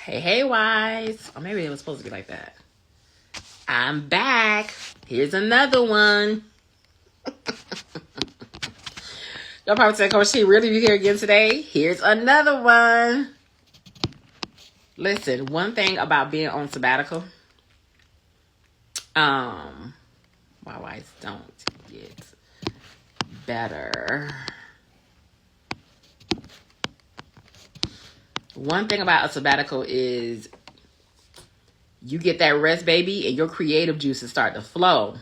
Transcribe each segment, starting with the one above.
Hey, hey, wise. Or maybe it was supposed to be like that. I'm back. Here's another one. Y'all probably say, Coach T, really, you here again today? Here's another one. Listen, one thing about being on sabbatical, my wives don't get better. One thing about a sabbatical is you get that rest, baby, and your creative juices start to flow.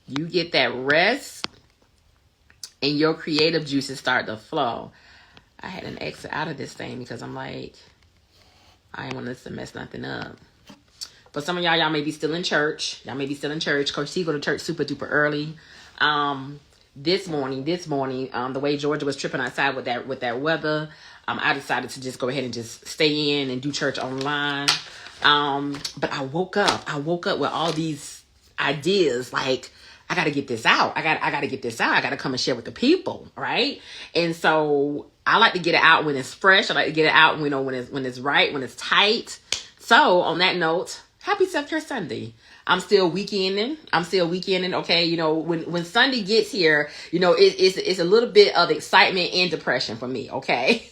You get that rest and your creative juices start to flow. I had an exit out of this thing because I'm like, I ain't want this to mess nothing up. For some of y'all may be still in church. Coach T go to church super duper early. This morning, the way Georgia was tripping outside with that weather, I decided to just go ahead and just stay in and do church online. But I woke up with all these ideas, like, I got to get this out. I got to get this out. I got to come and share with the people, right? And so I like to get it out when it's fresh. I like to get it out, when it's right, when it's tight. So on that note, happy Self-Care Sunday. I'm still weekending. Okay. When Sunday gets here, it's a little bit of excitement and depression for me. Okay.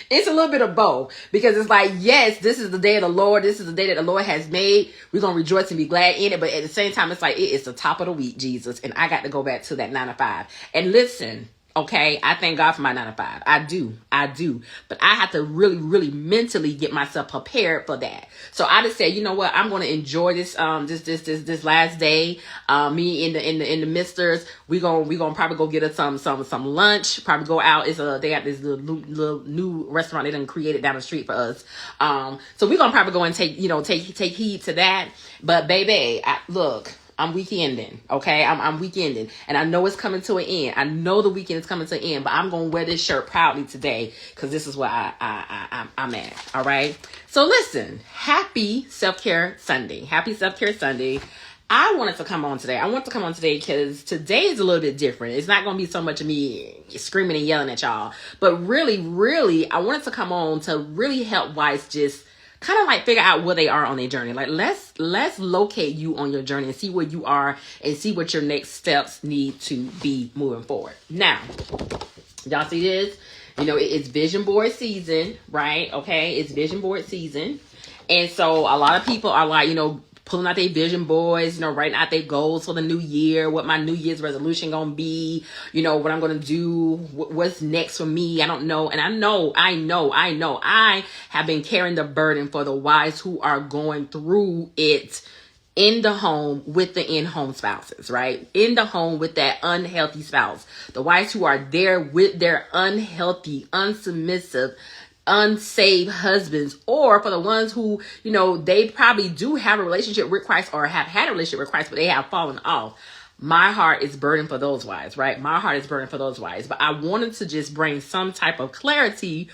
It's a little bit of both, because it's like, yes, this is the day of the Lord. This is the day that the Lord has made. We're going to rejoice and be glad in it. But at the same time, it's like, it is the top of the week, Jesus. And I got to go back to that 9 to 5. And listen, okay, I thank God for my 9 to 5. I do. But I have to really, really mentally get myself prepared for that. So I just said, you know what? I'm going to enjoy this this last day. Me in the misters, we gonna probably go get us some lunch. Probably go out. They got this little new restaurant they done created down the street for us. So we gonna probably go and take heed to that. But baby, look. I'm weekending, okay? I'm weekending, and I know it's coming to an end. I know the weekend is coming to an end, but I'm gonna wear this shirt proudly today, because this is what I'm at. All right. So listen, happy Self-Care Sunday. Happy Self-Care Sunday. I wanted to come on today. Because today is a little bit different. It's not going to be so much of me screaming and yelling at y'all, but really, really, I wanted to come on to really help wives just kind of like figure out where they are on their journey. Like, let's locate you on your journey and see where you are and see what your next steps need to be moving forward. Now, y'all see this? It's vision board season, right? Okay, it's vision board season. And so a lot of people are like, pulling out their vision boards, writing out their goals for the new year, what my New Year's resolution gonna be, what I'm gonna do, what's next for me. I don't know. And I know, I have been carrying the burden for the wives who are going through it in the home with the in-home spouses, right? In the home with that unhealthy spouse. The wives who are there with their unhealthy, unsubmissive, unsaved husbands, or for the ones who, they probably do have a relationship with Christ or have had a relationship with Christ, but they have fallen off. My heart is burdened for those wives, right? My heart is burdened for those wives. But I wanted to just bring some type of clarity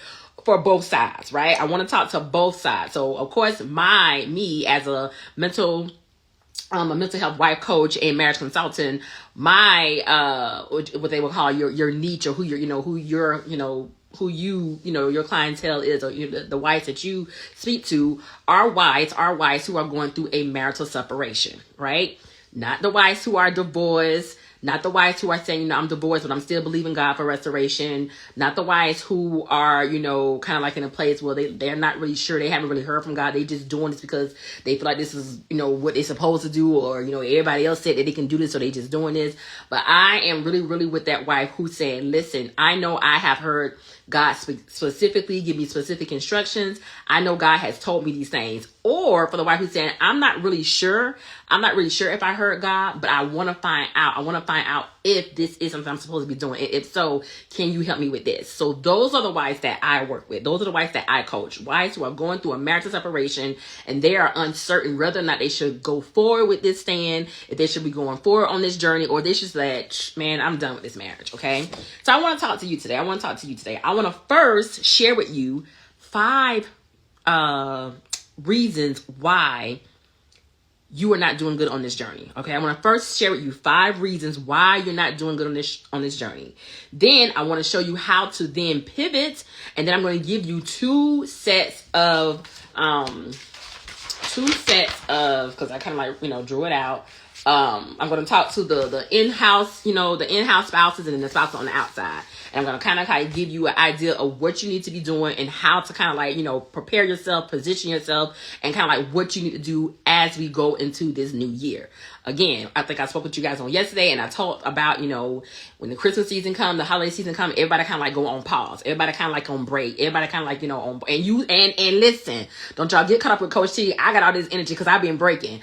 for both sides, right? I want to talk to both sides. So, of course, me as a mental health wife coach and marriage consultant, my what they would call your niche, or who your clientele is, or the wives that you speak to are wives who are going through a marital separation, right? Not the wives who are divorced, not the wives who are saying, I'm divorced, but I'm still believing God for restoration. Not the wives who are, kind of like in a place where they're not really sure. They haven't really heard from God. They just doing this because they feel like this is, what they're supposed to do, or, everybody else said that they can do this, so they just doing this. But I am really, really with that wife who's saying, listen, I know I have heard God specifically give me specific instructions. I know God has told me these things. Or for the wife who's saying, I'm not really sure if I heard God, but I want to find out. I want to find out if this is something I'm supposed to be doing. If so, can you help me with this? So those are the wives that I work with. Those are the wives that I coach. Wives who are going through a marital separation and they are uncertain whether or not they should go forward with this stand, if they should be going forward on this journey, or they should say, man, I'm done with this marriage. Okay. So I want to talk to you today. I want to first share with you 5 reasons why you are not doing good on this journey. Okay, I want to first share with you 5 reasons why you're not doing good on this journey. Then I want to show you how to then pivot, and then I'm going to give you 2 sets of because I kind of like drew it out. I'm going to talk to the in-house, the in-house spouses and then the spouses on the outside. And I'm going to kind of give you an idea of what you need to be doing and how to kind of prepare yourself, position yourself, and kind of what you need to do as we go into this new year. Again, I think I spoke with you guys on yesterday, and I talked about, when the Christmas season comes, the holiday season comes, everybody kind of go on pause. Everybody kind of on break. Everybody kind of on, and listen, don't y'all get caught up with Coach T. I got all this energy because I've been breaking.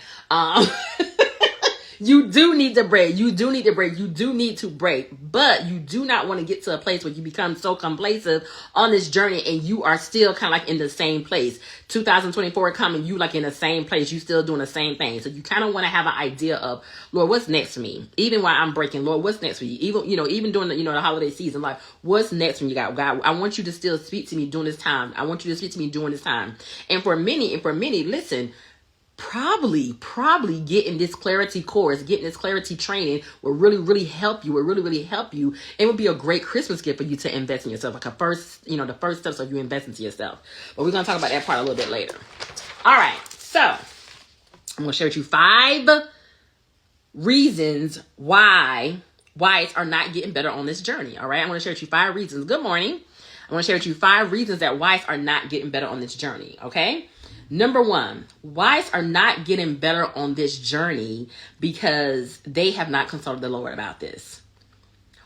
You do need to break. You do need to break. You do need to break. But you do not want to get to a place where you become so complacent on this journey and you are still kind of in the same place. 2024 coming, you in the same place. You still doing the same thing. So you kind of want to have an idea of, Lord, what's next for me? Even while I'm breaking, Lord, what's next for you? Even during the holiday season, what's next from you, God? I want you to still speak to me during this time. I want you to speak to me during this time. And for many, listen, probably getting this clarity course, getting this clarity training will really help you. It would be a great Christmas gift for you to invest in yourself. The first steps of you investing into yourself. But we're going to talk about that part a little bit later. All right. So I'm going to share with you 5 reasons why wives are not getting better on this journey. All right. I'm going to share with you 5 reasons. Good morning. I'm going to share with you 5 reasons that wives are not getting better on this journey. Okay. Number 1, wives are not getting better on this journey because they have not consulted the Lord about this.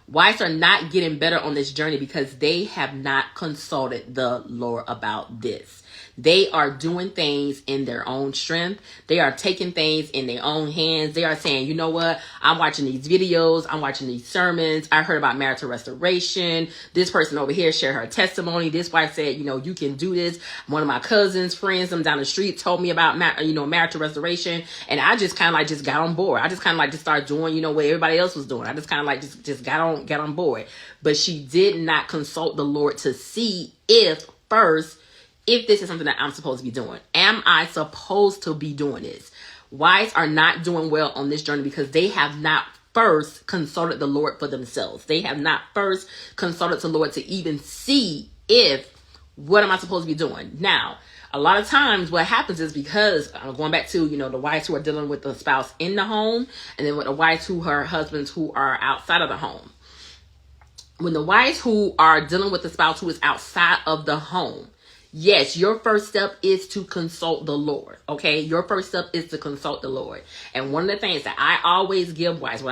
Wives are not getting better on this journey because they have not consulted the Lord about this. They are doing things in their own strength. They are taking things in their own hands. They are saying, you know what? I'm watching these videos. I'm watching these sermons. I heard about Marto Restoration. This person over here shared her testimony. This wife said, you can do this. One of my cousins, friends, them down the street told me about, Marto Restoration. And I just kind of just got on board. I just kind of just started doing, what everybody else was doing. I just kind of just got on board. But she did not consult the Lord to see if this is something that I'm supposed to be doing. Am I supposed to be doing this? Wives are not doing well on this journey because they have not first consulted the Lord for themselves. They have not first consulted the Lord to even see what am I supposed to be doing? Now, a lot of times what happens is because I'm going back to, the wives who are dealing with the spouse in the home, and then with the wives who are husbands who are outside of the home. When the wives who are dealing with the spouse who is outside of the home, yes, your first step is to consult the Lord, okay? Your first step is to consult the Lord. And one of the things that I always give wives,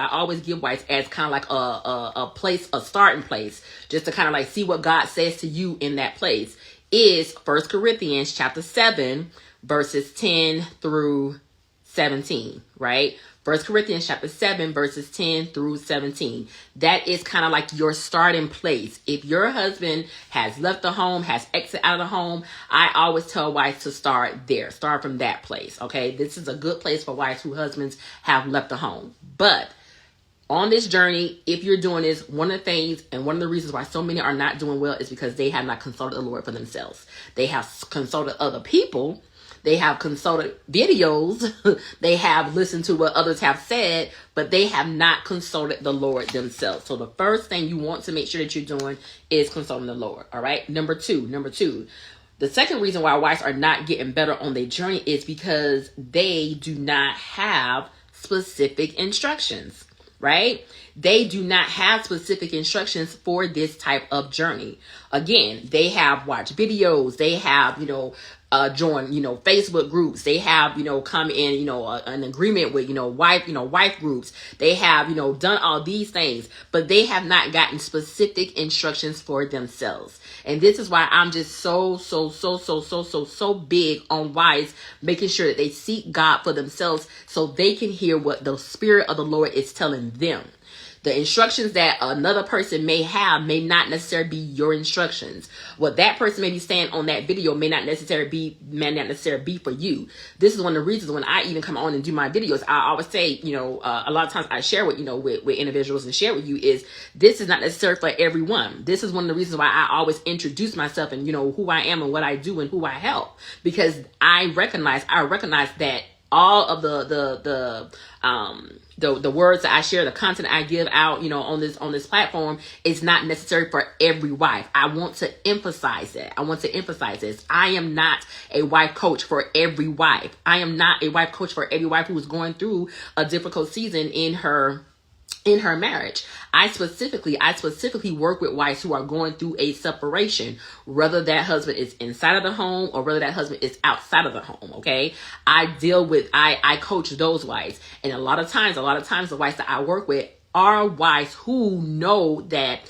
as kind of a starting place, just to kind of see what God says to you in that place, is 1 Corinthians chapter 7, verses 10 through 17, right? 1 Corinthians chapter 7, verses 10 through 17. That is kind of your starting place. If your husband has left the home, has exited out of the home, I always tell wives to start there. Start from that place, okay? This is a good place for wives whose husbands have left the home. But on this journey, if you're doing this, one of the things and one of the reasons why so many are not doing well is because they have not consulted the Lord for themselves. They have consulted other people. They have consulted videos. They have listened to what others have said, but they have not consulted the Lord themselves. So the first thing you want to make sure that you're doing is consulting the Lord. All right. Number two, the second reason why wives are not getting better on their journey is because they do not have specific instructions, right? They do not have specific instructions for this type of journey. Again, they have watched videos. They have, join, Facebook groups. They have, come in, an agreement with, wife groups. They have, done all these things, but they have not gotten specific instructions for themselves. And this is why I'm just so big on wives making sure that they seek God for themselves so they can hear what the Spirit of the Lord is telling them. The instructions that another person may have may not necessarily be your instructions. What that person may be saying on that video may not necessarily be for you. This is one of the reasons when I even come on and do my videos, I always say, a lot of times I share with individuals and share with you is this is not necessarily for everyone. This is one of the reasons why I always introduce myself and, who I am and what I do and who I help, because I recognize that all of the words that I share, the content I give out, on this platform is not necessary for every wife. I want to emphasize that. I want to emphasize this. I am not a wife coach for every wife. I am not a wife coach for every wife who is going through a difficult season in her marriage. I specifically work with wives who are going through a separation, whether that husband is inside of the home or whether that husband is outside of the home. Okay. I coach those wives. And a lot of times the wives that I work with are wives who know that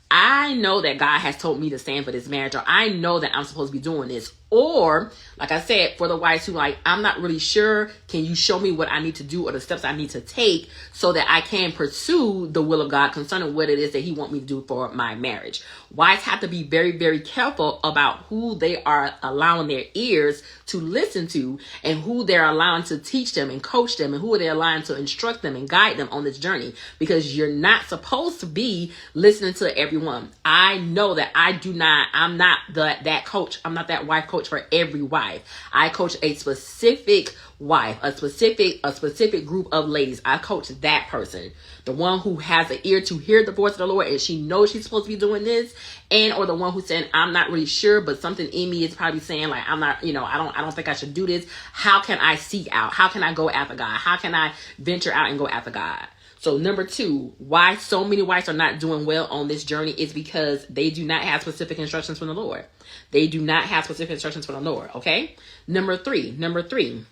I know that God has told me to stand for this marriage, or I know that I'm supposed to be doing this. Or, like I said, for the wives who I'm not really sure, can you show me what I need to do or the steps I need to take so that I can pursue the will of God concerning what it is that he wants me to do for my marriage. Wives have to be very, very careful about who they are allowing their ears to listen to and who they're allowing to teach them and coach them and who they're allowing to instruct them and guide them on this journey, because you're not supposed to be listening to everyone. I know that I'm not that coach. I'm not that wife coach for every wife. I coach a specific wife, a specific group of ladies. I coach that person, the one who has an ear to hear the voice of the Lord and she knows she's supposed to be doing this, and or the one who's saying, I'm not really sure, but something in me is probably saying I'm not, I don't think I should do this. How can I seek out? How can I go after God? How can I venture out and go after God? So number 2, why so many wives are not doing well on this journey is because they do not have specific instructions from the Lord. They do not have specific instructions from the Lord. Okay. Number three,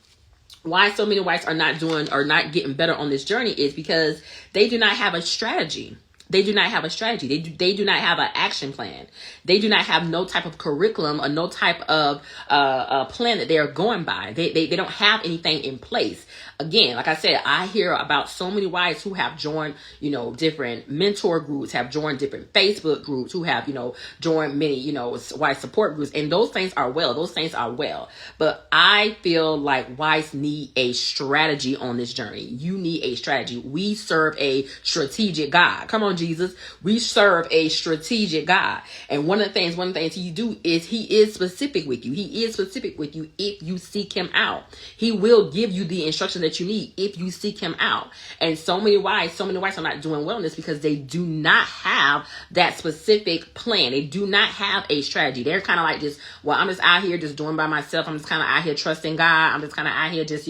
why so many wives are not getting better on this journey is because they do not have a strategy. They do not have a strategy. They do not have an action plan. They do not have no type of curriculum or no type of plan that they are going by. They don't have anything in place. Again, like I said, I hear about so many wives who have joined, different mentor groups, have joined different Facebook groups, who have, joined many, wife support groups. And those things are well. But I feel like wives need a strategy on this journey. You need a strategy. We serve a strategic God. Come on, Jesus. We serve a strategic God. And one of the things he do is he is specific with you. He is specific with you if you seek him out. He will give you the instruction that you need if you seek him out. And so many wives are not doing well in this because they do not have that specific plan. They do not have a strategy. They're kind of like I'm just out here just doing by myself. I'm just kind of out here trusting God. I'm just kind of out here just,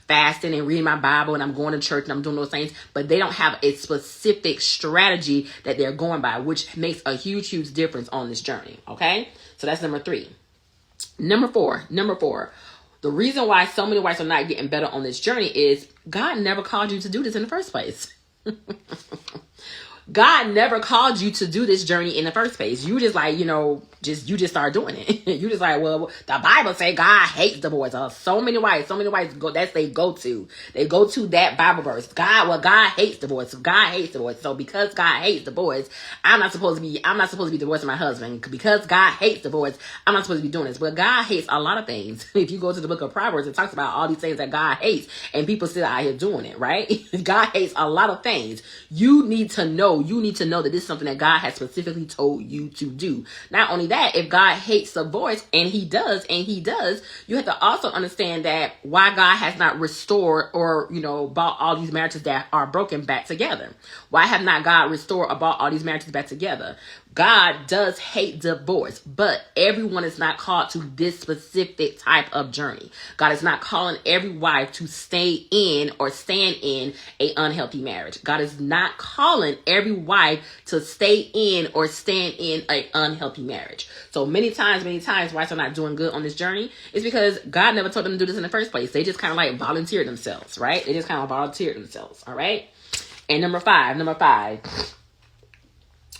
fasting and reading my Bible, and I'm going to church and I'm doing those things, but they don't have a specific strategy that they're going by, which makes a huge, huge difference on this journey. Okay. So that's number 3. Number four, the reason why so many wives are not getting better on this journey is God never called you to do this in the first place. God never called you to do this journey in the first place. You just you just start doing it. You just well, the Bible say God hates divorce. So many wives go, that's they go to. They go to that Bible verse. God hates divorce. God hates divorce. So because God hates divorce, I'm not supposed to be divorcing my husband. Because God hates divorce, I'm not supposed to be doing this. But God hates a lot of things. If you go to the book of Proverbs, it talks about all these things that God hates, and people still out here doing it, right? God hates a lot of things. You need to know that this is something that God has specifically told you to do. Not only that, if God hates divorce, and he does, you have to also understand that why God has not restored or, brought all these marriages that are broken back together. Why have not God restored or brought all these marriages back together? God does hate divorce, but everyone is not called to this specific type of journey. God is not calling every wife to stay in or stand in an unhealthy marriage. God is not calling every wife to stay in or stand in an unhealthy marriage. So many times, wives are not doing good on this journey. It's because God never told them to do this in the first place. They just kind of volunteered themselves, right? They just kind of volunteered themselves, all right? And number five,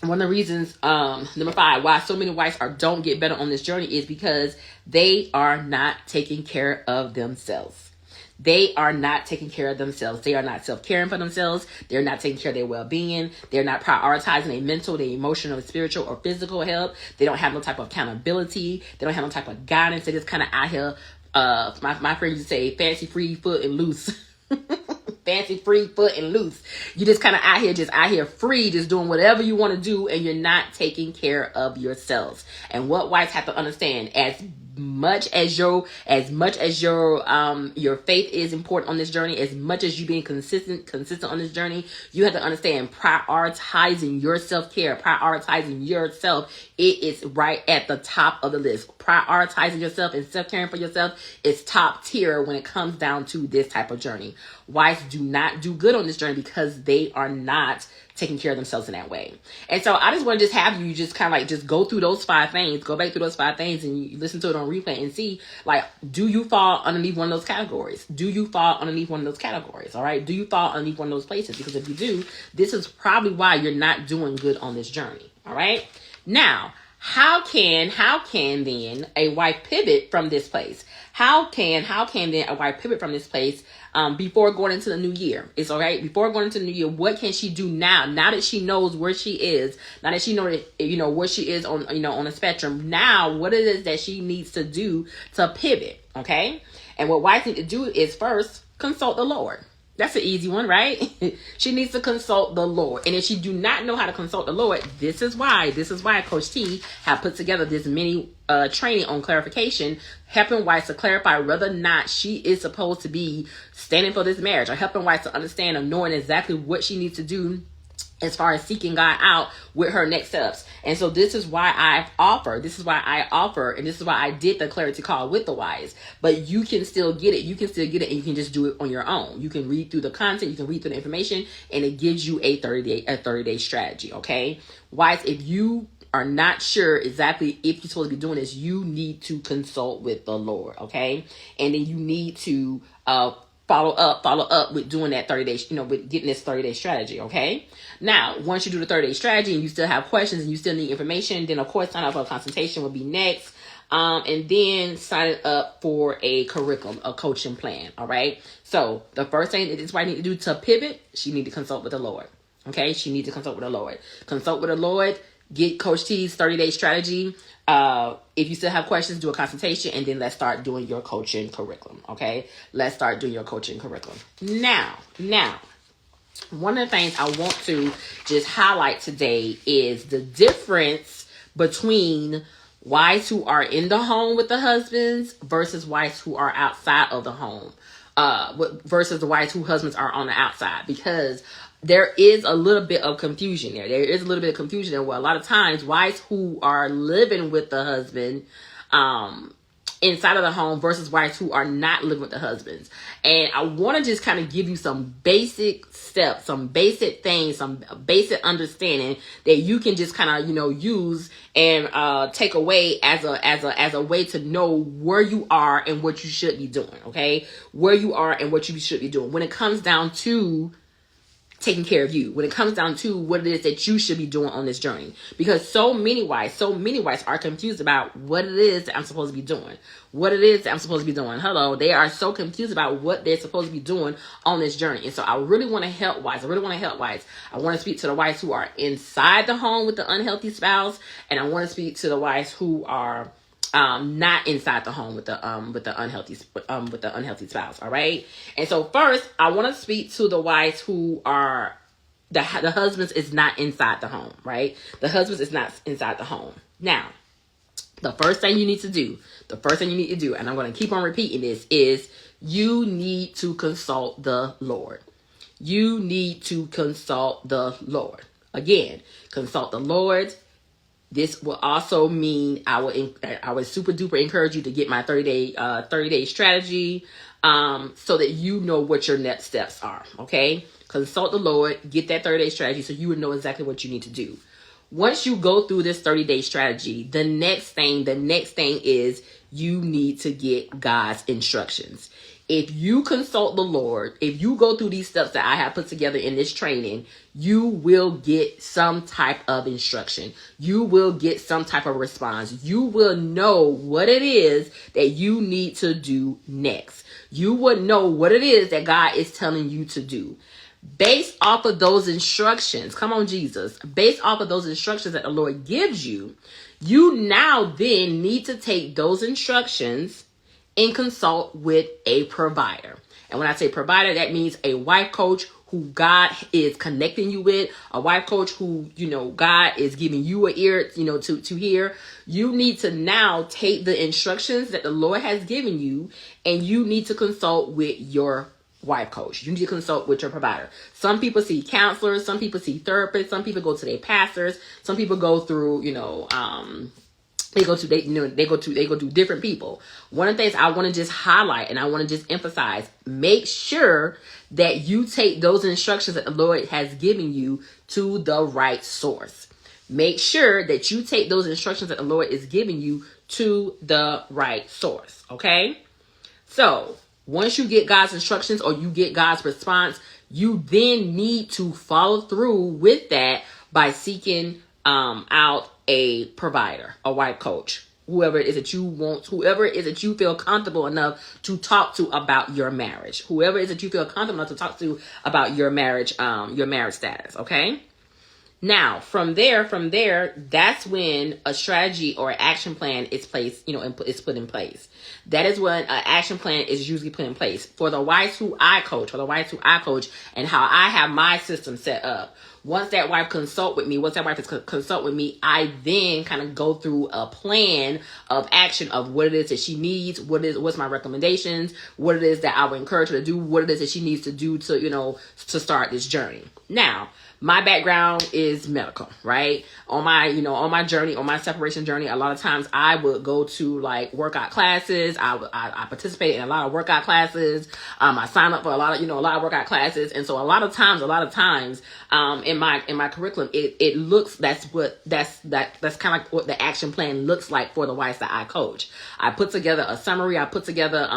one of the reasons, number 5, why so many wives don't get better on this journey is because they are not taking care of themselves. They are not taking care of themselves. They are not self-caring for themselves. They're not taking care of their well-being. They're not prioritizing their mental, their emotional, spiritual, or physical health. They don't have no type of accountability. They don't have no type of guidance. They're just kind of out here, my friends used to say, fancy, free, foot, and loose. Fancy, free, foot, and loose. You just kind of out here free, just doing whatever you want to do, and you're not taking care of yourselves. And what wives have to understand, as much as your faith is important on this journey, as much as you being consistent on this journey, you have to understand prioritizing your self-care, prioritizing yourself. It is right at the top of the list. Prioritizing yourself and self-caring for yourself is top tier when it comes down to this type of journey. Wives do not do good on this journey because they are not taking care of themselves in that way. And so I just want to just have you just kind of like just go through those 5 things, go back through those 5 things and you listen to it on replay and see, like, do you fall underneath one of those categories? Do you fall underneath one of those categories? All right. Do you fall underneath one of those places? Because if you do, this is probably why you're not doing good on this journey. All right. Now, how can then a wife pivot from this place? How can then a wife pivot from this place before going into the new year? It's all right. Before going into the new year, what can she do now? Now that she knows where she is, now that she knows where she is on on a spectrum. Now, what it is that she needs to do to pivot? Okay, and what wives need to do is first consult the Lord. That's an easy one, right? She needs to consult the Lord. And if she do not know how to consult the Lord, this is why Coach T have put together this mini training on clarification, helping wives to clarify whether or not she is supposed to be standing for this marriage, or helping wives to understand or knowing exactly what she needs to do as far as seeking God out with her next steps. And so this is why I offer, and this is why I did the clarity call with the wives. But you can still get it. You can still get it, and you can just do it on your own. You can read through the content, you can read through the information, and it gives you a 30-day strategy. Okay, wives, if you are not sure exactly if you're supposed to be doing this, you need to consult with the Lord. Okay, and then you need to follow up with doing that 30 days, with getting this 30-day strategy. Okay. Now, once you do the 30-day strategy and you still have questions and you still need information, then of course, sign up for a consultation will be next. And then sign up for a curriculum, a coaching plan. All right. So the first thing that this wife need to do to pivot, she need to consult with the Lord. Okay. She needs to consult with the Lord. Consult with the Lord. Get Coach T's 30-day strategy. If you still have questions, do a consultation, and then let's start doing your coaching curriculum. Okay, let's start doing your coaching curriculum. Now, one of the things I want to just highlight today is the difference between wives who are in the home with the husbands versus wives who are outside of the home, versus the wives whose husbands are on the outside, because there is a little bit of confusion there. There is a little bit of confusion there where a lot of times wives who are living with the husband inside of the home versus wives who are not living with the husbands. And I want to just kind of give you some basic steps, some basic things, some basic understanding that you can just kind of, use and take away as a way to know where you are and what you should be doing. Okay. Where you are and what you should be doing when it comes down to taking care of you, when it comes down to what it is that you should be doing on this journey. Because so many wives are confused about what it is that I'm supposed to be doing. Hello. They are so confused about what they're supposed to be doing on this journey. And so I really want to help wives. I want to speak to the wives who are inside the home with the unhealthy spouse. And I want to speak to the wives who are not inside the home with the unhealthy spouse. All right. And so first, I want to speak to the wives who are the husbands is not inside the home. Right. The husbands is not inside the home. Now, the first thing you need to do, and I'm going to keep on repeating this, is you need to consult the Lord. You need to consult the Lord. Again, consult the Lord. This will also mean I would super duper encourage you to get my 30-day strategy, so that you know what your next steps are. Okay. Consult the Lord, get that 30-day strategy so you would know exactly what you need to do. Once you go through this 30-day strategy, the next thing is you need to get God's instructions. If you consult the Lord, if you go through these steps that I have put together in this training, you will get some type of instruction. You will get some type of response. You will know what it is that you need to do next. You will know what it is that God is telling you to do. Based off of those instructions, come on, Jesus, based off of those instructions that the Lord gives you, you now then need to take those instructions and consult with a provider. And when I say provider, that means a wife coach who God is connecting you with, a wife coach who, God is giving you an ear, to hear. You need to now take the instructions that the Lord has given you, and you need to consult with your wife coach. You need to consult with your provider. Some people see counselors, some people see therapists, some people go to their pastors, some people go through, they go to different people. One of the things I want to just highlight and I want to just emphasize, make sure that you take those instructions that the Lord has given you to the right source. Make sure that you take those instructions that the Lord is giving you to the right source. Okay? So once you get God's instructions or you get God's response, you then need to follow through with that by seeking out a provider, a wife coach, whoever it is that you feel comfortable enough to talk to about your marriage, whoever it is that you feel comfortable enough to talk to about your marriage status. Okay. Now, from there, that's when a strategy or action plan is placed, is put in place. That is when an action plan is usually put in place. For the wives who I coach, and how I have my system set up. Once that wife consult with me, I then kind of go through a plan of action of what it is that she needs, what's my recommendations, what it is that I would encourage her to do, what it is that she needs to do to, to start this journey. Now, my background is medical, right? On my journey, on my separation journey, a lot of times I would go to like workout classes. I participate in a lot of workout classes. I sign up for a lot of workout classes. And so a lot of times, in my curriculum, it looks, that's kind of like what the action plan looks like for the wives that I coach. I put together a summary. I put together,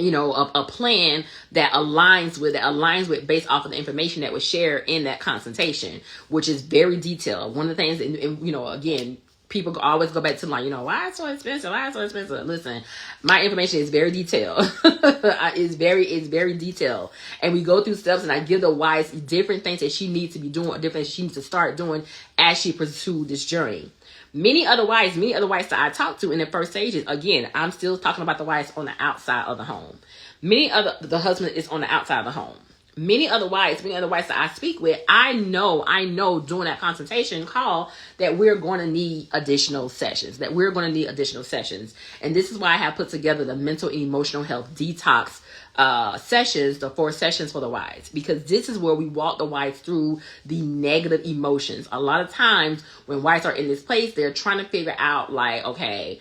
a plan that aligns with based off of the information that was shared in that consultation, which is very detailed. One of the things, and again, people always go back to like, why it's so expensive? Listen, my information is very detailed. It's very detailed. And we go through steps and I give the wives different things that she needs to be doing, different things she needs to start doing as she pursues this journey. Many other wives that I talk to in the first stages, again, I'm still talking about the wives on the outside of the home. The husband is on the outside of the home. Many other wives that I speak with, I know during that consultation call that we're going to need additional sessions, And this is why I have put together the mental and emotional health detox sessions, the 4 sessions for the wives, because this is where we walk the wives through the negative emotions. A lot of times when wives are in this place, they're trying to figure out like, okay,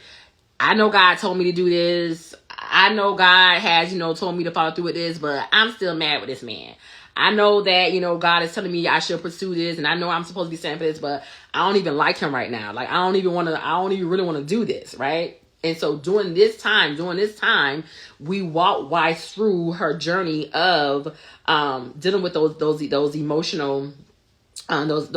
I know God told me to do this. I know God has, told me to follow through with this, but I'm still mad with this man. I know that, God is telling me I should pursue this, and I know I'm supposed to be standing for this, but I don't even like him right now. Like, I don't even really want to do this, right? And so during this time, we walk wives through her journey of dealing with those emotional, those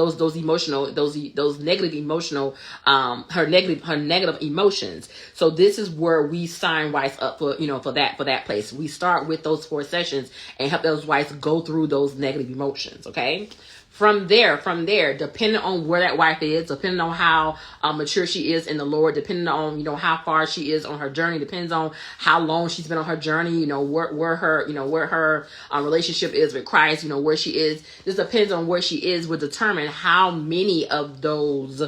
negative emotional, her negative emotions. So this is where we sign wives up for that place. We start with those 4 sessions and help those wives go through those negative emotions. Okay. From there, depending on where that wife is, depending on how mature she is in the Lord, depending on, how far she is on her journey, depends on how long she's been on her journey, where her relationship is with Christ, where she is. This depends on where she is will determine how many of those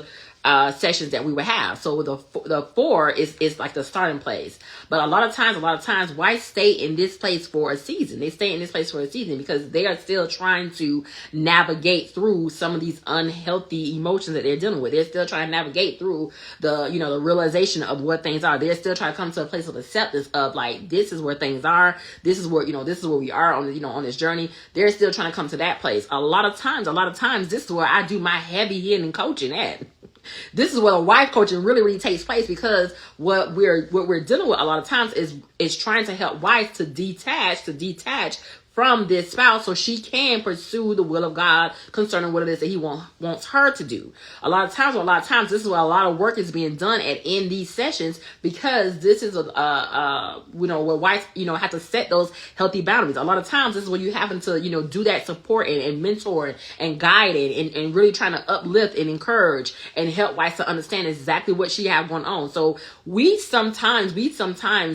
sessions that we would have. So the 4 is like the starting place. But a lot of times wives stay in this place for a season. They stay in this place for a season because they are still trying to navigate through some of these unhealthy emotions that they're dealing with. They're still trying to navigate through the realization of what things are. They're still trying to come to a place of acceptance of like, this is where things are. This is where we are on this journey. They're still trying to come to that place. A lot of times, this is where I do my heavy hitting coaching at. This is where a wife coaching really takes place, because what we're dealing with a lot of times is trying to help wives to detach from this spouse so she can pursue the will of God concerning what it is that he wants her to do. A lot of times this is where a lot of work is being done in these sessions, because this is where wives have to set those healthy boundaries. A lot of times this is where you happen to do that support and mentor and guide and really trying to uplift and encourage and help wives to understand exactly what she have going on. So we sometimes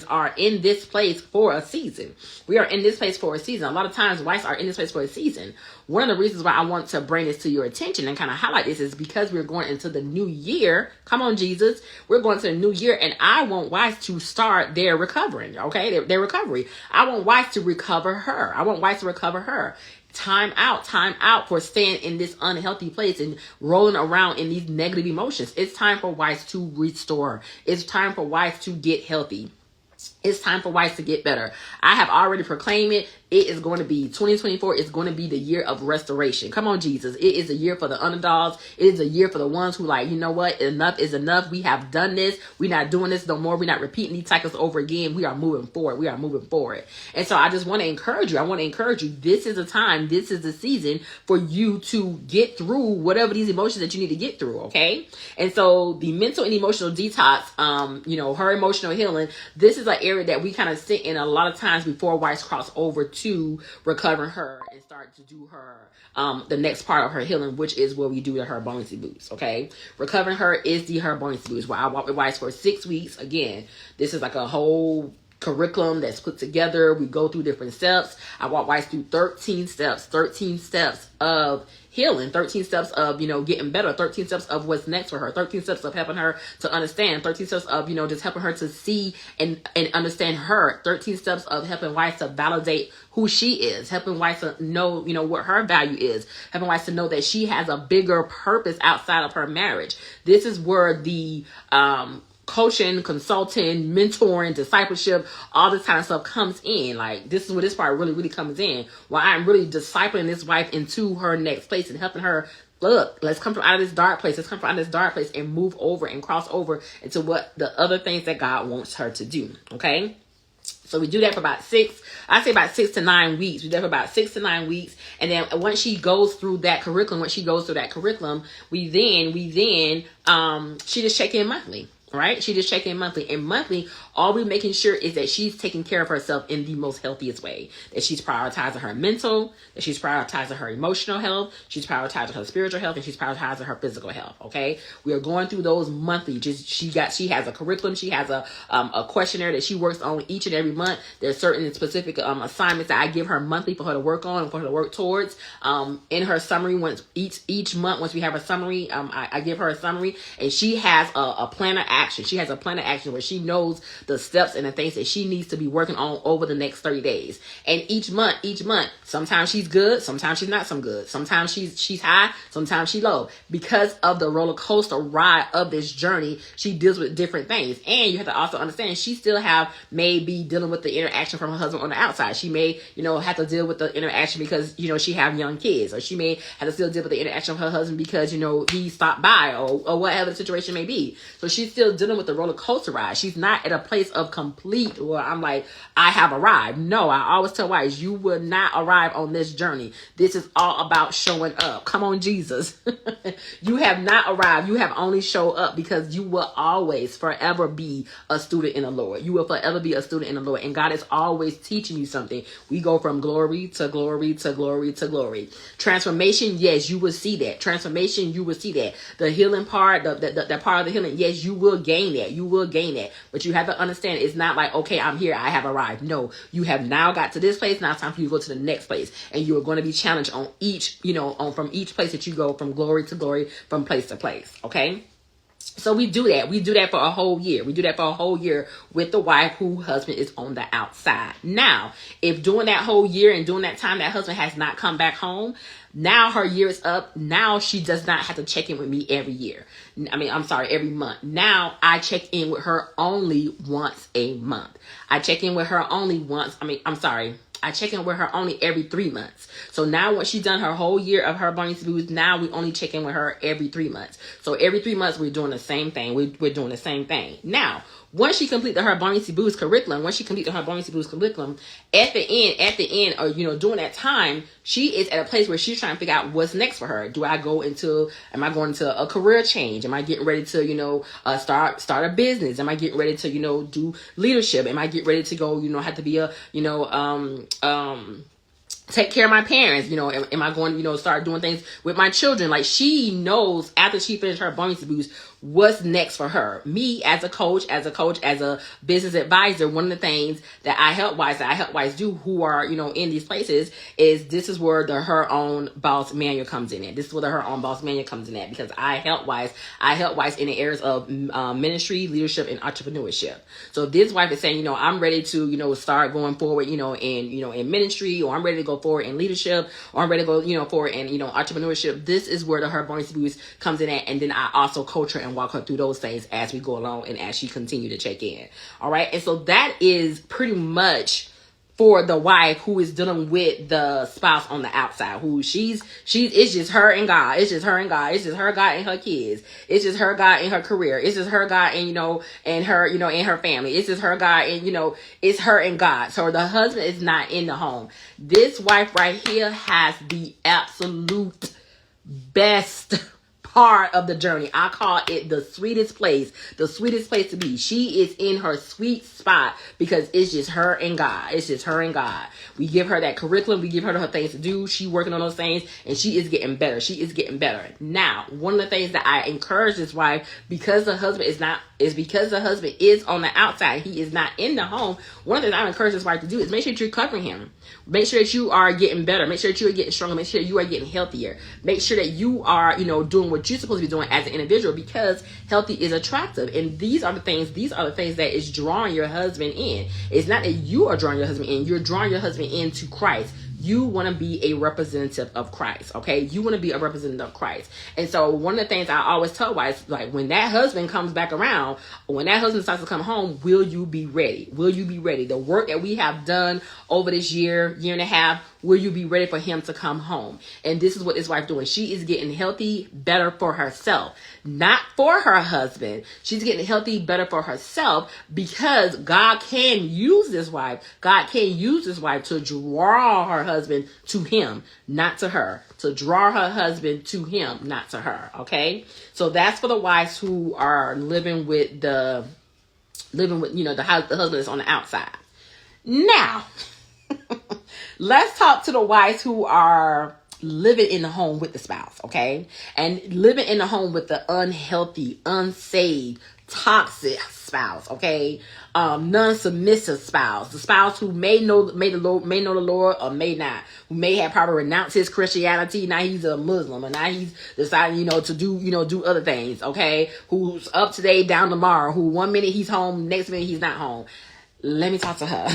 are in this place for a season. We are in this place for a season. A lot of times whites are in this place for a season. One of the reasons why I want to bring this to your attention and kind of highlight this is because we're going into the new year. Come on, Jesus. We're going to the new year, and I want wives to start their recovering, okay? Their recovery. I want wives to recover her. I want wives to recover her. Time out for staying in this unhealthy place and rolling around in these negative emotions. It's time for wives to restore. It's time for wives to get healthy. It's time for wives to get better. I have already proclaimed it. It is going to be 2024 is going to be the year of restoration. Come on, Jesus. It is a year for the underdogs. It is a year for the ones who like, you know what? Enough is enough. We have done this. We're not doing this no more. We're not repeating these cycles over again. We are moving forward. We are moving forward. And so I just want to encourage you. I want to encourage you. This is a time. This is the season for you to get through whatever these emotions that you need to get through. Okay. And so the mental and emotional detox, her emotional healing, this is an area that we kind of sit in a lot of times before wives cross over to recovering her and start to do her the next part of her healing, which is where we do her buoyancy boost. Okay, recovering her is her buoyancy boost, where I walk with wives for 6 weeks. Again, this is like a whole curriculum that's put together. We go through different steps. I walk wives through 13 steps of healing, 13 steps of, getting better, 13 steps of what's next for her, 13 steps of helping her to understand, 13 steps of, just helping her to see and understand her, 13 steps of helping wives to validate who she is, helping wives to know, what her value is, helping wives to know that she has a bigger purpose outside of her marriage. This is where the, coaching, consulting, mentoring, discipleship, all this kind of stuff comes in. Like, this is where this part really, really comes in. While I'm really discipling this wife into her next place and helping her, look, let's come from out of this dark place. Let's come from out of this dark place and move over and cross over into what the other things that God wants her to do. Okay. So we do that for about 6 to 9 weeks. We do that for about 6 to 9 weeks. And then once she goes through that curriculum, we then she just check in monthly. Right? She just check in monthly. And monthly, all we're making sure is that she's taking care of herself in the most healthiest way. That she's prioritizing her mental, that she's prioritizing her emotional health, she's prioritizing her spiritual health, and she's prioritizing her physical health. Okay? We are going through those monthly. She has a curriculum, she has a questionnaire that she works on each and every month. There's certain specific assignments that I give her monthly for her to work on and for her to work towards. In her summary, once each month, once we have a summary, I give her a summary, and she has a plan of action. She has a plan of action where she knows the steps and the things that she needs to be working on over the next 30 days. And each month, sometimes she's good, sometimes she's not so good. Sometimes she's high, sometimes she's low. Because of the roller coaster ride of this journey, she deals with different things. And you have to also understand, she still may be dealing with the interaction from her husband on the outside. She may, have to deal with the interaction because, she have young kids, or she may have to still deal with the interaction of her husband because, he stopped by, or whatever the situation may be. So she's still dealing with the roller coaster ride. She's not at a place of complete where I'm like, I have arrived. No, I always tell wives, you will not arrive on this journey. This is all about showing up. Come on, Jesus. You have not arrived. You have only showed up because you will always forever be a student in the Lord. You will forever be a student in the Lord. And God is always teaching you something. We go from glory to glory to glory to glory. Transformation, yes, you will see that. Transformation, you will see that. The healing part, the part of the healing, yes, you will gain that. You will gain that. But you have to understand, it's not like, okay, I'm here, I have arrived. No, you have now got to this place. Now it's time for you to go to the next place. And you are going to be challenged on each, from each place that you go, from glory to glory, from place to place. Okay? So we do that. We do that for a whole year. We do that for a whole year with the wife whose husband is on the outside. Now, if during that whole year and during that time that husband has not come back home, now her year is up. Now she does not have to check in with me every month. Now I check in with her only once a month. I check in with her only I check in with her only every 3 months. So now once she's done her whole year of her buoyancy boost, now we only check in with her every 3 months. So every 3 months, we're doing the same thing. We're doing the same thing. Now, once she completed her buoyancy boost curriculum, at the end, or, during that time, she is at a place where she's trying to figure out what's next for her. Am I going into a career change? Am I getting ready to, start a business? Am I getting ready to, do leadership? Am I getting ready to go, have to be take care of my parents? Am I going to, start doing things with my children? Like, she knows after she finished her bonus abuse, what's next for her. Me as a coach, as a business advisor, one of the things that I help wives do who are, in these places is this is where the Her Own Boss Manual comes in at. This is where the Her Own Boss Manual comes in at, because I help wives in the areas of ministry, leadership, and entrepreneurship. So if this wife is saying, I'm ready to, start going forward, in ministry, or I'm ready to go forward in leadership, or I'm ready to go, forward in, entrepreneurship, this is where the Her Bonus Abuse comes in at. And then I also coach her and walk her through those things as we go along and as she continue to check in. All right. And so that is pretty much for the wife who is dealing with the spouse on the outside, who it's just her and God. It's just her and God. It's just her, God, and her kids. It's just her, God, and her career. It's just her, God, and, and her, and her family. It's just her, God, and, it's her and God. So the husband is not in the home. This wife right here has the absolute best part of the journey. I call it the sweetest place to be. She is in her sweet spot because it's just her and God. It's just her and God. We give her that curriculum. We give her things to do. She working on those things, and she is getting better. She is getting better. Now, one of the things that I encourage this wife, because the husband is on the outside, he is not in the home. One of the things I encourage this wife to do is make sure that you're covering him. Make sure that you are getting better. Make sure that you are getting stronger. Make sure that you are getting healthier. Make sure that you are, doing what you're supposed to be doing as an individual, because healthy is attractive. And these are the things that is drawing your husband in. It's not that you are drawing your husband in. You're drawing your husband into Christ. You want to be a representative of Christ, okay? You want to be a representative of Christ. And so one of the things I always tell wives, like, when that husband comes back around, when that husband starts to come home, will you be ready? Will you be ready? The work that we have done over this year and a half, will you be ready for him to come home? And this is what this wife doing. She is getting healthy, better for herself, not for her husband. She's getting healthy, better for herself, because God can use this wife. God can use this wife to draw her husband to him, not to her. To draw her husband to him, not to her. Okay? So that's for the wives who are living with the husband is on the outside. Now, let's talk to the wives who are living in the home with the spouse, okay? And living in the home with the unhealthy, unsaved, toxic spouse, okay? Non-submissive spouse, the spouse who may know the Lord or may not, who may have probably renounced his Christianity. Now he's a Muslim, and now he's deciding, to do other things, okay? Who's up today, down tomorrow, who 1 minute he's home, next minute he's not home. Let me talk to her.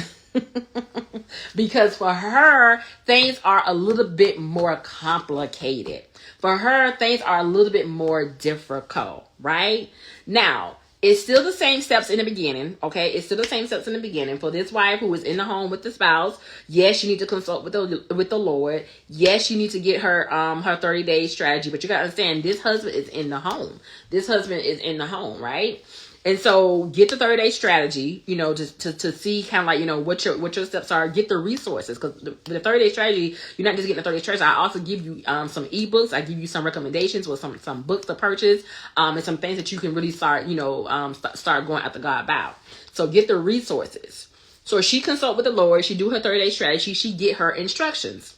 Because for her, things are a little bit more complicated. For her, things are a little bit more difficult, right? Now, it's still the same steps in the beginning, okay? It's still the same steps in the beginning. For this wife who is in the home with the spouse, yes, you need to consult with the Lord. Yes, you need to get her 30-day strategy. But you got to understand, this husband is in the home. This husband is in the home, right? And so get the 30-day strategy, just to see kind of like, what your steps are. Get the resources, because the 30-day strategy, you're not just getting the 30-day strategy. I also give you some ebooks. I give you some recommendations with some books to purchase, and some things that you can really start, start going after God about. So get the resources. So she consult with the Lord. She do her 30-day strategy. She get her instructions.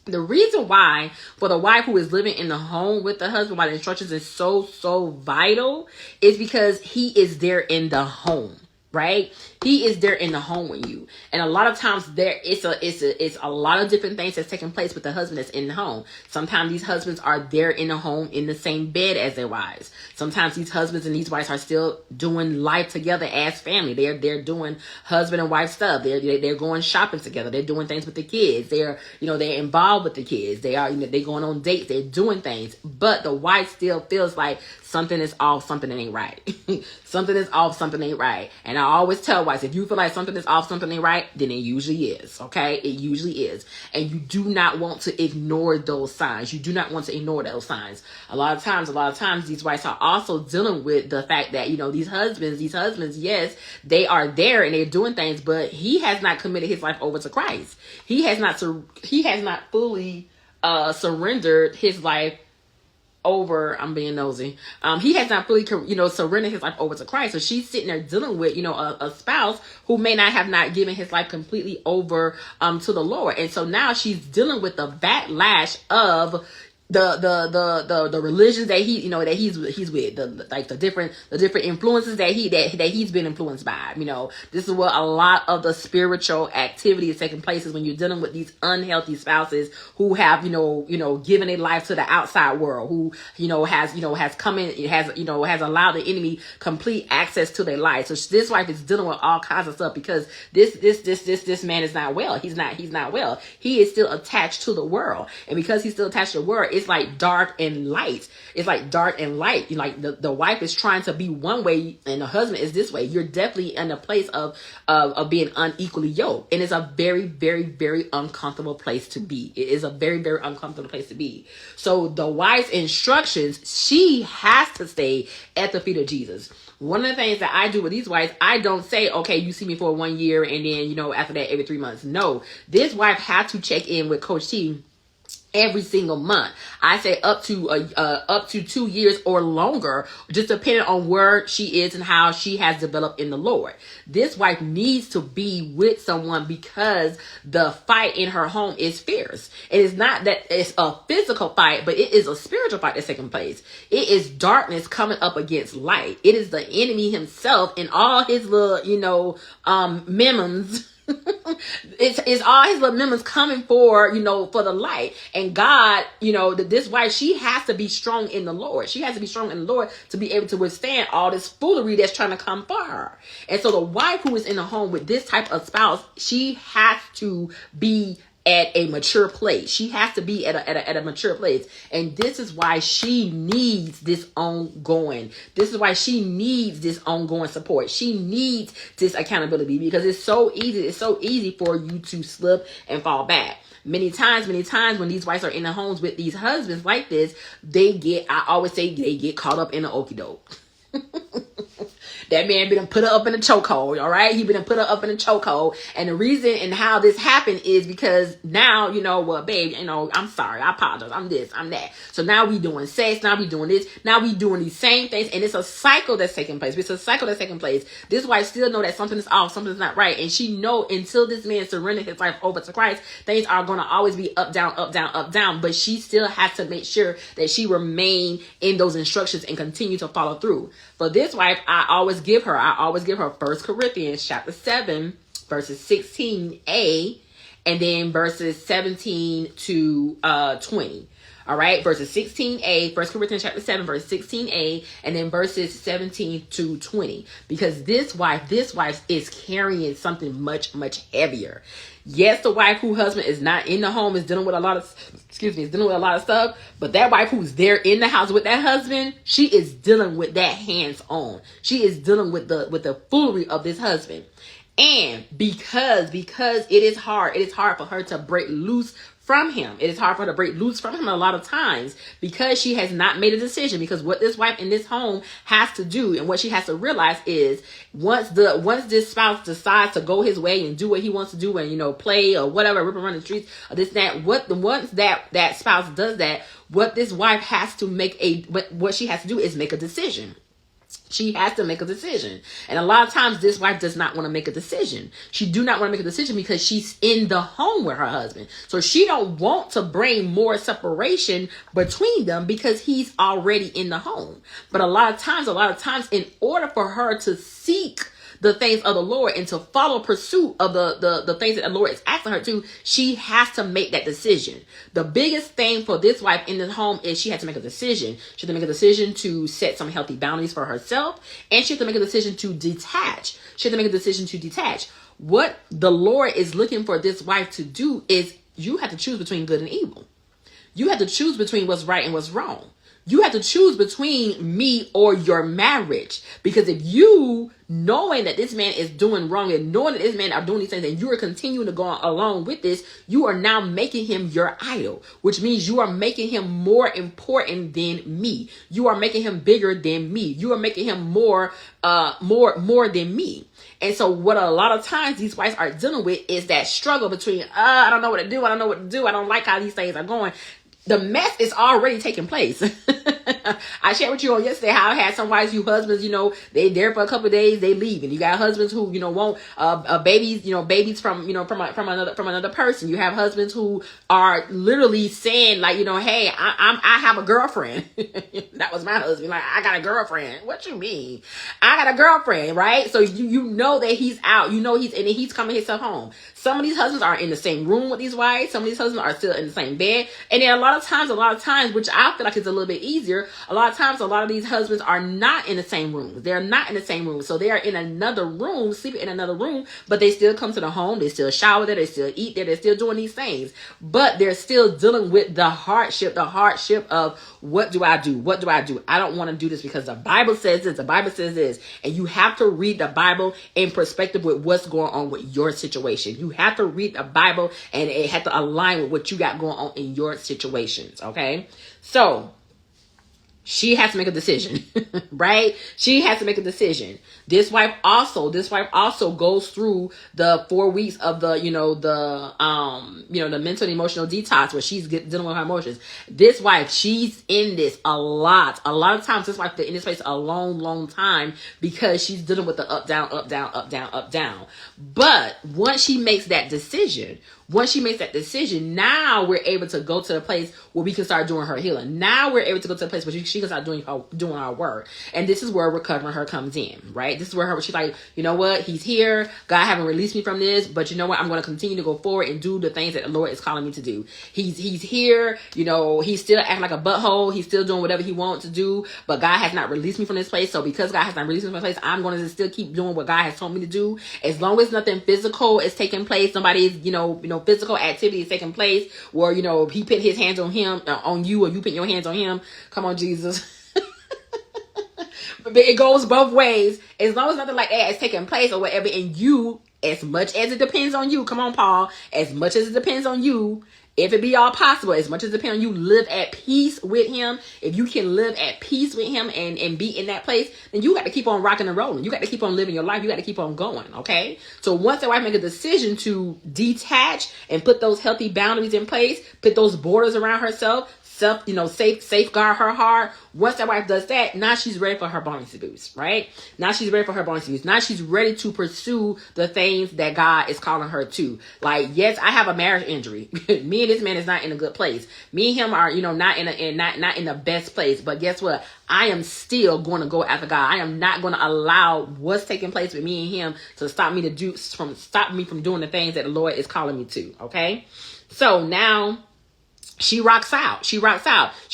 The reason why for the wife who is living in the home with the husband, why the instructions is so vital, is because he is there in the home, right? He is there in the home with you. And a lot of times it's a lot of different things that's taking place with the husband that's in the home. Sometimes these husbands are there in the home in the same bed as their wives. Sometimes these husbands and these wives are still doing life together as family. They're doing husband and wife stuff. They're going shopping together. They're doing things with the kids. They're involved with the kids. They're going on dates. They're doing things. But the wife still feels like something is off, something ain't right. Something is off, something ain't right. And I always tell wives, if you feel like something is off, something ain't right, then it usually is, okay? It usually is. And you do not want to ignore those signs. You do not want to ignore those signs. A lot of times, these wives are also dealing with the fact that, these husbands, yes, they are there and they're doing things, but he has not committed his life over to Christ. He has not fully surrendered his life over, I'm being nosy. He has not fully, surrendered his life over to Christ. So she's sitting there dealing with, a spouse who may have not given his life completely over, to the Lord. And so now she's dealing with the backlash of the religions that he's with, the different influences that he's been influenced by. This is what a lot of the spiritual activity is taking place, is when you're dealing with these unhealthy spouses who have given a life to the outside world, who has come in, has allowed the enemy complete access to their life. So this wife is dealing with all kinds of stuff because this man is not well. He's not well. He is still attached to the world, and because he's still attached to the world, it's like dark and light. It's like dark and light. Like the wife is trying to be one way and the husband is this way. You're definitely in a place of being unequally yoked. And it's a very, very, very uncomfortable place to be. It is a very, very uncomfortable place to be. So the wife's instructions, she has to stay at the feet of Jesus. One of the things that I do with these wives, I don't say, okay, you see me for 1 year and then, after that every 3 months. No, this wife had to check in with Coach T every single month. I say up to 2 years or longer, just depending on where she is and how she has developed in the Lord. This wife needs to be with someone because the fight in her home is fierce. It is not that it's a physical fight, but it is a spiritual fight that's taking place. It is darkness coming up against light. It is the enemy himself and all his little, minions. It's all his little members coming for the light. And God, this wife, she has to be strong in the Lord. She has to be strong in the Lord to be able to withstand all this foolery that's trying to come for her. And so the wife who is in the home with this type of spouse, she has to be at a mature place. She has to be at a mature place. And this is why she needs this ongoing. This is why she needs this ongoing support. She needs this accountability because it's so easy. It's so easy for you to slip and fall back. Many times when these wives are in the homes with these husbands like this, I always say they get caught up in the okie doke. That man been put her up in a chokehold, all right? He been put her up in a chokehold. And the reason and how this happened is because now, babe, I'm sorry, I apologize, I'm this, I'm that. So now we doing sex, now we doing this, now we doing these same things, and it's a cycle that's taking place. It's a cycle that's taking place. This wife still know that something is off, something's not right, and she know until this man surrendered his life over to Christ, things are going to always be up, down, up, down, up, down, but she still has to make sure that she remain in those instructions and continue to follow through. For this wife, I always give her 1 Corinthians chapter 7, verses 16a, and then verses 17 to 20. All right, verses 16a, 1 Corinthians chapter 7, verse 16a, and then verses 17 to 20. Because this wife is carrying something much, much heavier. Yes, the wife whose husband is not in the home is dealing with a lot of stuff. But that wife who's there in the house with that husband, she is dealing with that hands on. She is dealing with the foolery of this husband. And because it is hard for her to break loose from him. It is hard for her to break loose from him a lot of times because she has not made a decision. Because what this wife in this home has to do and what she has to realize is once this spouse decides to go his way and do what he wants to do and play or whatever, rip around the streets or this, that, once that spouse does that, what this wife has to what she has to do is make a decision. She has to make a decision. And a lot of times this wife does not want to make a decision. She do not want to make a decision because she's in the home with her husband. So she don't want to bring more separation between them because he's already in the home. But a lot of times in order for her to seek the things of the Lord and to follow pursuit of the things that the Lord is asking her to, she has to make that decision. The biggest thing for this wife in the home is she has to make a decision. She has to make a decision to set some healthy boundaries for herself, and she has to make a decision to detach. What the Lord is looking for this wife to do is you have to choose between good and evil. You have to choose between what's right and what's wrong. You have to choose between me or your marriage. Because if you, knowing that this man is doing wrong and knowing that this man are doing these things and you are continuing to go along with this, you are now making him your idol, which means you are making him more important than me. You are making him bigger than me. You are making him more than me. And so what a lot of times these wives are dealing with is that struggle between, I don't know what to do. I don't know what to do. I don't like how these things are going. The mess is already taking place. I shared with you on yesterday how I had some wives, you husbands, they there for a couple of days, they leave, and you got husbands who, want babies, babies from another person. You have husbands who are literally saying like, hey, I have a girlfriend. That was my husband. Like, I got a girlfriend. What you mean? I got a girlfriend, right? So you know that he's out. He's coming himself home. Some of these husbands are in the same room with these wives. Some of these husbands are still in the same bed. And then a lot of times, which I feel like is a little bit easier, a lot of these husbands are not in the same room. They're not in the same room. So they are in another room, sleeping in another room, but they still come to the home. They still shower there. They still eat there. They're still doing these things. But they're still dealing with the hardship of what do I do? What do I do? I don't want to do this because the Bible says this. The Bible says this. And you have to read the Bible in perspective with what's going on with your situation. You have to read the Bible and it has to align with what you got going on in your situations. Okay. So she has to make a decision, right? She has to make a decision. This wife also goes through the 4 weeks of the mental and emotional detox where she's dealing with her emotions. This wife, she's in this a lot of times. This wife been in this place a long time because she's dealing with the up, down, up, down, up, down, up, down. But once she makes that decision, now we're able to go to the place where we can start doing her healing. Now we're able to go to the place where she can start doing our work. And this is where recovering her comes in, right? This is where she's like, you know what? He's here. God haven't released me from this, but you know what? I'm going to continue to go forward and do the things that the Lord is calling me to do. He's here. He's still acting like a butthole. He's still doing whatever he wants to do, but God has not released me from this place. So because God has not released me from this place, I'm going to still keep doing what God has told me to do. As long as nothing physical is taking place, somebody's, physical activity is taking place where, he put his hands on him, on you, or you put your hands on him. Come on, Jesus. But it goes both ways. As long as nothing like that is taking place or whatever, and you, as much as it depends on you, come on, Paul, as much as it depends on you, if it be all possible, as much as it depends on you, live at peace with him. If you can live at peace with him and be in that place, then you got to keep on rocking and rolling. You got to keep on living your life. You got to keep on going, okay? So once the wife make a decision to detach and put those healthy boundaries in place, put those borders around herself, safeguard her heart. Once that wife does that, now she's ready for her bonus boost, right? Now she's ready for her bonus boost. Now she's ready to pursue the things that God is calling her to. Like, yes, I have a marriage injury. Me and this man is not in a good place. Me and him are, not in the best place. But guess what? I am still going to go after God. I am not going to allow what's taking place with me and him to stop me from doing the things that the Lord is calling me to. Okay. So now, she rocks out. She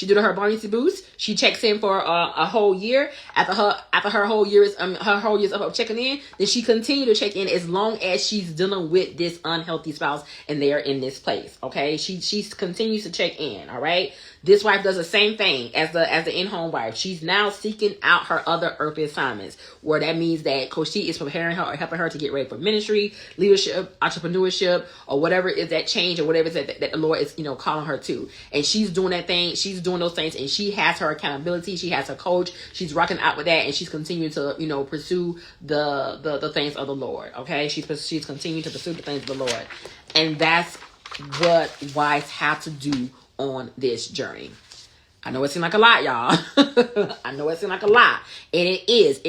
did her bonus boost. She checks in for a whole year. After her whole years of checking in, then she continued to check in as long as she's dealing with this unhealthy spouse and they are in this place. Okay, she continues to check in. All right. This wife does the same thing as the in-home wife. She's now seeking out her other earthly assignments, where that means that Coach T is preparing her or helping her to get ready for ministry, leadership, entrepreneurship, or whatever is that change or whatever is that the Lord is, calling her to. And she's doing that thing. She's doing those things, and she has her accountability. She has her coach. She's rocking out with that, and she's continuing to, pursue the things of the Lord. Okay, she's continuing to pursue the things of the Lord, and that's what wives have to do on this journey. I know it seems like a lot, y'all. I know it seems like a lot. And it is,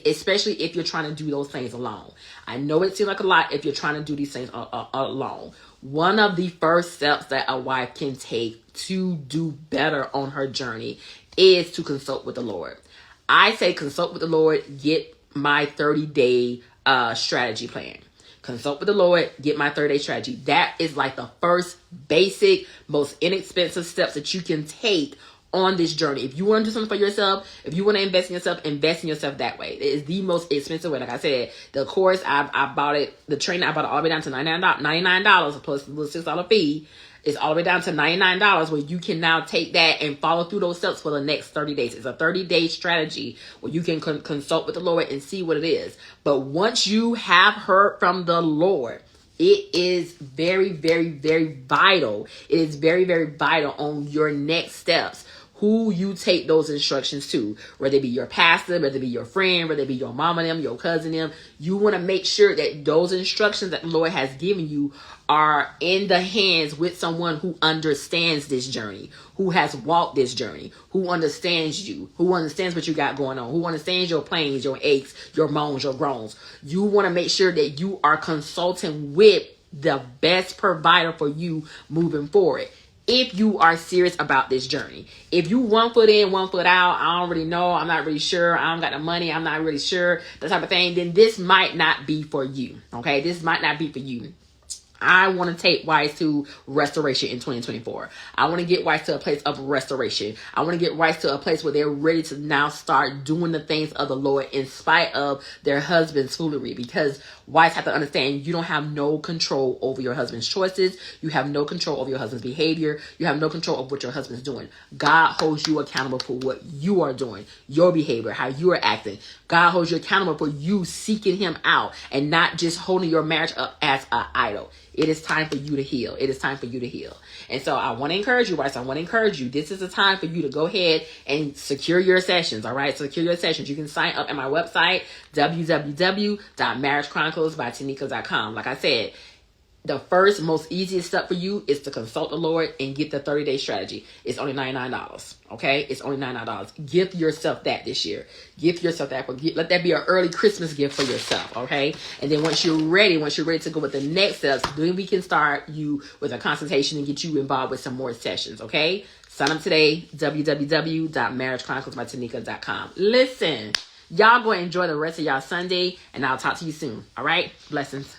especially if you're trying to do those things alone. I know it seems like a lot if you're trying to do these things alone. One of the first steps that a wife can take to do better on her journey is to consult with the Lord. I say consult with the Lord, get my 30-day strategy plan. Consult with the Lord, get my 30-day strategy. That is like the first basic, most inexpensive steps that you can take on this journey. If you want to do something for yourself, if you want to invest in yourself that way. It is the most expensive way. Like I said, the course, I bought it, the training, I bought it all the way down to $99 plus the little $6 fee. It's all the way down to $99 where you can now take that and follow through those steps for the next 30 days. It's a 30-day strategy where you can consult with the Lord and see what it is. But once you have heard from the Lord, it is very, very, very vital. It is very, very vital on your next steps. who you take those instructions to, whether it be your pastor, whether it be your friend, whether it be your mama them, your cousin them. You want to make sure that those instructions that the Lord has given you are in the hands with someone who understands this journey, who has walked this journey, who understands you, who understands what you got going on, who understands your pains, your aches, your moans, your groans. You want to make sure that you are consulting with the best provider for you moving forward. If you are serious about this journey, if you 1 foot in, 1 foot out, I don't really know, I'm not really sure, I don't got the money, I'm not really sure, that type of thing, then this might not be for you. Okay, this might not be for you. I want to take wives to restoration in 2024. I want to get wives to a place of restoration. I want to get wives to a place where they're ready to now start doing the things of the Lord in spite of their husband's foolery. Because wives have to understand you don't have no control over your husband's choices. You have no control over your husband's behavior. You have no control over what your husband's doing. God holds you accountable for what you are doing, your behavior, how you are acting. God holds you accountable for you seeking him out and not just holding your marriage up as an idol. It is time for you to heal. It is time for you to heal. And so I want to encourage you, wives. I want to encourage you. This is the time for you to go ahead and secure your sessions. All right. Secure your sessions. You can sign up at my website, www.marriagechroniclesbytanika.com. Like I said, the first, most easiest step for you is to consult the Lord and get the 30-day strategy. It's only $99. Okay? It's only $99. Give yourself that this year. Give yourself that. Let that be an early Christmas gift for yourself. Okay? And then once you're ready to go with the next steps, then we can start you with a consultation and get you involved with some more sessions. Okay? Sign up today, www.marriagechroniclesbytanika.com. Listen, y'all go enjoy the rest of y'all Sunday, and I'll talk to you soon. All right? Blessings.